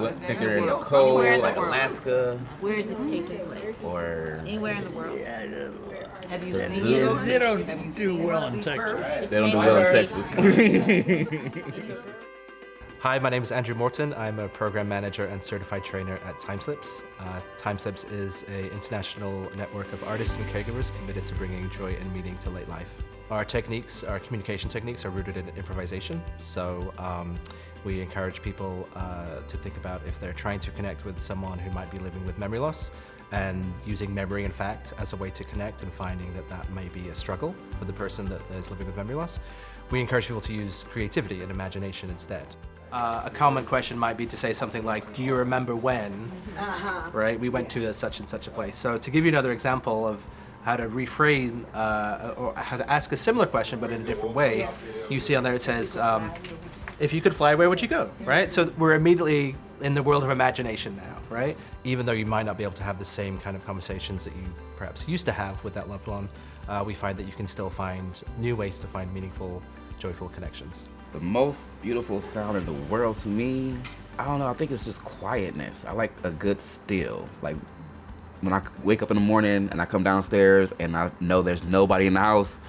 think they're in the cold, like Alaska, Where is this taking place? or Anywhere in the world. Have you the seen zoo. it? They don't do well in Texas. They don't do well in Texas. Hi, my name is Andrew Morton. I'm a program manager and certified trainer at TimeSlips. TimeSlips is an international network of artists and caregivers committed to bringing joy and meaning to late life. Our communication techniques are rooted in improvisation. So we encourage people to think about if they're trying to connect with someone who might be living with memory loss, and using memory and fact as a way to connect, and finding that that may be a struggle for the person that is living with memory loss. We encourage people to use creativity and imagination instead. A common question might be to say something like, do you remember when, right, we went to such and such a place? So to give you another example of how to reframe or how to ask a similar question but in a different way, you see on there it says, if you could fly, where would you go, right? So we're immediately in the world of imagination now, right? Even though you might not be able to have the same kind of conversations that you perhaps used to have with that loved one, we find that you can still find new ways to find meaningful, joyful connections. The most beautiful sound in the world to me, I don't know, I think it's just quietness. I like a good still. Like when I wake up in the morning and I come downstairs and I know there's nobody in the house,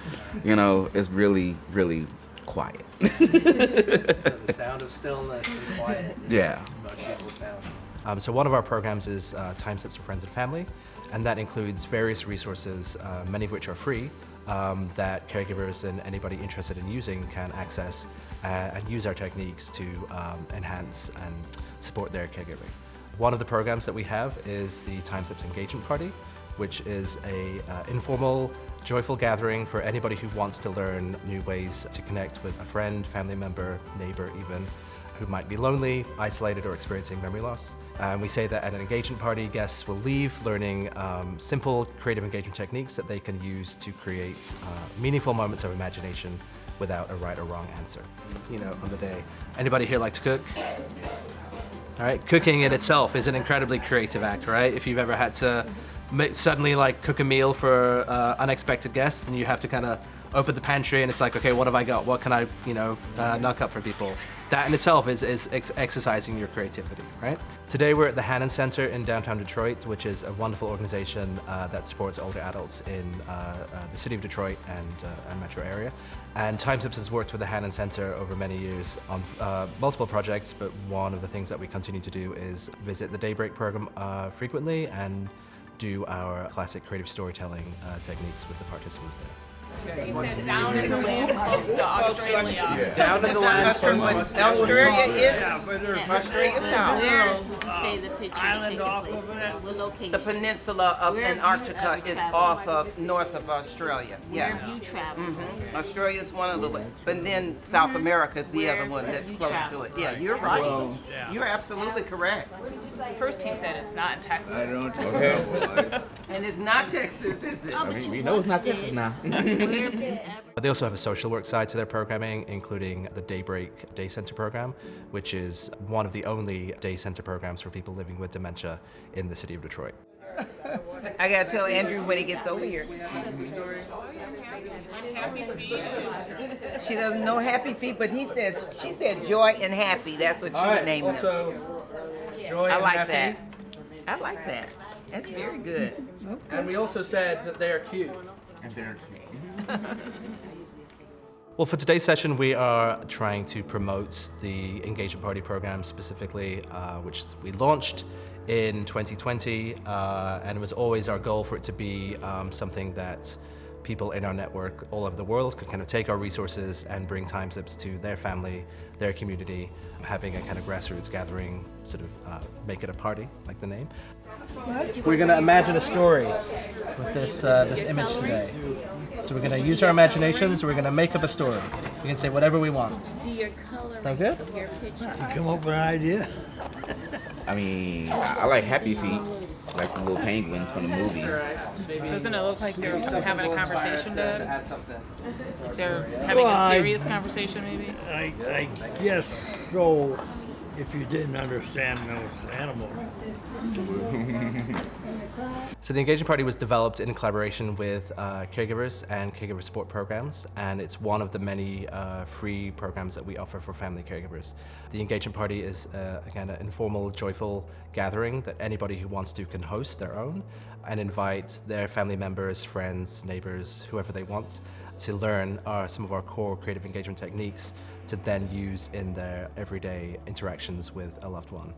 you know, it's really, really quiet. So the sound of stillness and quiet. Yeah. Most beautiful sound. So one of our programs is TimeSlips for Friends and Family, and that includes various resources, many of which are free, that caregivers and anybody interested in using can access and use our techniques to enhance and support their caregiving. One of the programs that we have is the TimeSlips Engagement Party, which is a informal, joyful gathering for anybody who wants to learn new ways to connect with a friend, family member, neighbor even, who might be lonely, isolated, or experiencing memory loss. We say that at an engagement party, guests will leave learning simple creative engagement techniques that they can use to create meaningful moments of imagination without a right or wrong answer, you know, on the day. Anybody here like to cook? All right, cooking in itself is an incredibly creative act, right? If you've ever had to suddenly like cook a meal for unexpected guests, and you have to kind of open the pantry and it's like, okay, what have I got? What can I, you know, knock up for people? That in itself is exercising your creativity, right? Today we're at the Hannan Center in downtown Detroit, which is a wonderful organization that supports older adults in the city of Detroit and metro area. And TimeSlips has worked with the Hannan Center over many years on multiple projects, but one of the things that we continue to do is visit the Daybreak program frequently and do our classic creative storytelling techniques with the participants there. He said down in the land close to Australia. Yeah. Down in the land close to Australia is Australia south. Where you say the picture is Island taking off place? of it. What location? The peninsula of Where have you Antarctica ever is traveled? off of north of Australia. Where Yes. have you traveled? Australia is one of the, but then South America is the Where other one have that's you close to traveled? it. Yeah, you're right. You're absolutely correct. First he said it's not in Texas. I don't Okay. And it's not Texas, is it? Oh, but We you know it's not did. Texas now. Where have you ever? But they also have a social work side to their programming, including the Daybreak Day Center program, which is one of the only day center programs for people living with dementia in the city of Detroit. I gotta tell Andrew when he gets over here. She doesn't know Happy Feet, but she said Joy and Happy. That's what she would name them. Joy I like that. I like that. That's very good. And we also said that they are cute. Well, for today's session, we are trying to promote the Engagement Party program specifically, which we launched in 2020, and it was always our goal for it to be something that people in our network all over the world could kind of take our resources and bring TimeSlips to their family, their community, having a kind of grassroots gathering, sort of make it a party, like the name. We're going to imagine a story with this image today. So we're going to use our imaginations, we're going to make up a story. We can say whatever we want. Do your color Sound good? of your picture. come up with an idea. I mean, I like Happy Feet, like the little penguins from the movie. Doesn't it look like they're having a conversation, Dad? Add something. They're having Well, a serious conversation, maybe? I guess so. if you didn't understand those animals. So the Engagement Party was developed in collaboration with caregivers and caregiver support programs, and it's one of the many free programs that we offer for family caregivers. The Engagement Party is, again, an informal, joyful gathering that anybody who wants to can host their own and invite their family members, friends, neighbors, whoever they want, to learn some of our core creative engagement techniques to then use in their everyday interactions with a loved one.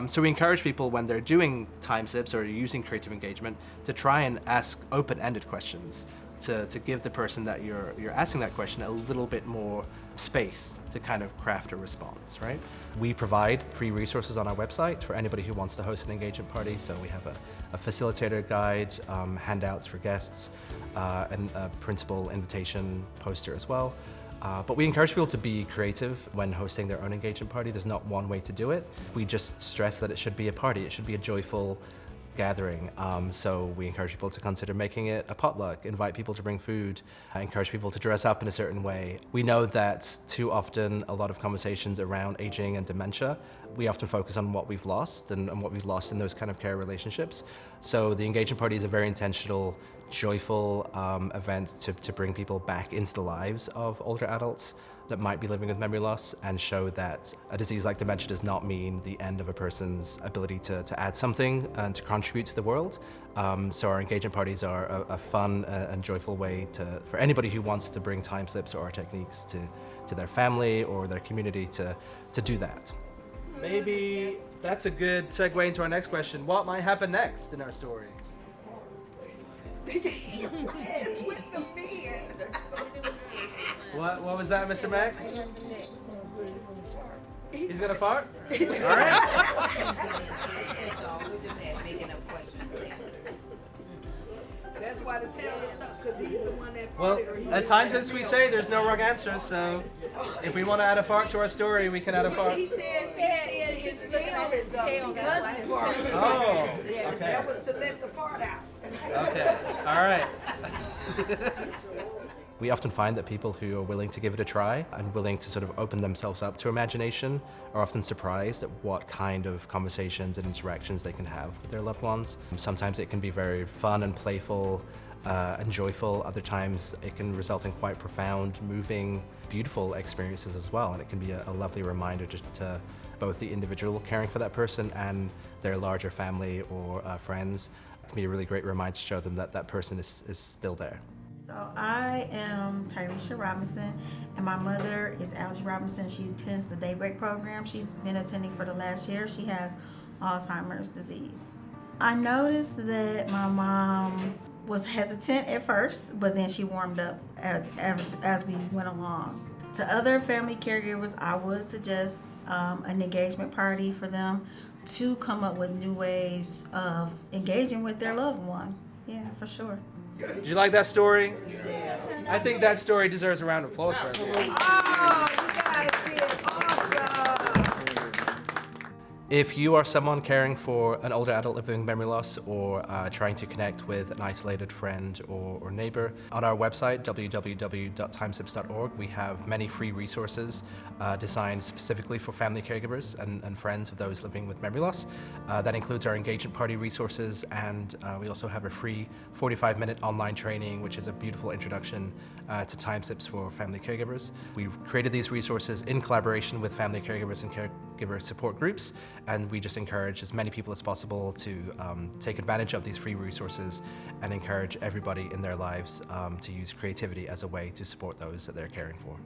So we encourage people when they're doing TimeSlips or using creative engagement to try and ask open-ended questions, to give the person that you're asking that question a little bit more space to kind of craft a response, right? We provide free resources on our website for anybody who wants to host an engagement party. So we have a facilitator guide, handouts for guests, and a principal invitation poster as well. But we encourage people to be creative when hosting their own engagement party. There's not one way to do it. We just stress that it should be a party. It should be a joyful gathering. So we encourage people to consider making it a potluck, invite people to bring food, encourage people to dress up in a certain way. We know that too often a lot of conversations around aging and dementia, we often focus on what we've lost and what we've lost in those kind of care relationships. So the engagement party is a very intentional, joyful event to bring people back into the lives of older adults that might be living with memory loss and show that a disease like dementia does not mean the end of a person's ability to add something and to contribute to the world. So our engagement parties are a fun and joyful way for anybody who wants to bring TimeSlips or our techniques to their family or their community to do that. Maybe that's a good segue into our next question. What might happen next in our story? What was that, Mr. Mack? He's gonna fart? All right. That's why the tail is up, because he's the one that Well, farted. at times we say there's no wrong answers, so if we want to add a fart to our story, we can add a fart. He said his tail is up because he farted. Oh, okay. That was to let the fart out. Okay, all right. We often find that people who are willing to give it a try and willing to sort of open themselves up to imagination are often surprised at what kind of conversations and interactions they can have with their loved ones. Sometimes it can be very fun and playful and joyful. Other times it can result in quite profound, moving, beautiful experiences as well. And it can be a lovely reminder just to both the individual caring for that person and their larger family or friends. It can be a really great reminder to show them that that person is still there. So I am Tyresha Robinson, and my mother is Algie Robinson. She attends the Daybreak program. She's been attending for the last year. She has Alzheimer's disease. I noticed that my mom was hesitant at first, but then she warmed up as we went along. To other family caregivers, I would suggest an engagement party for them to come up with new ways of engaging with their loved one. Yeah, for sure. Did you like that story? Yeah. I think that story deserves a round of applause for it. Oh, you guys did awesome. If you are someone caring for an older adult living with memory loss or trying to connect with an isolated friend or neighbor, on our website, www.timeslips.org, we have many free resources designed specifically for family caregivers and friends of those living with memory loss. That includes our engagement party resources, and we also have a free 45-minute online training, which is a beautiful introduction to TimeSlips for family caregivers. We created these resources in collaboration with family caregivers and caregiver support groups, and we just encourage as many people as possible to take advantage of these free resources and encourage everybody in their lives to use creativity as a way to support those that they're caring for.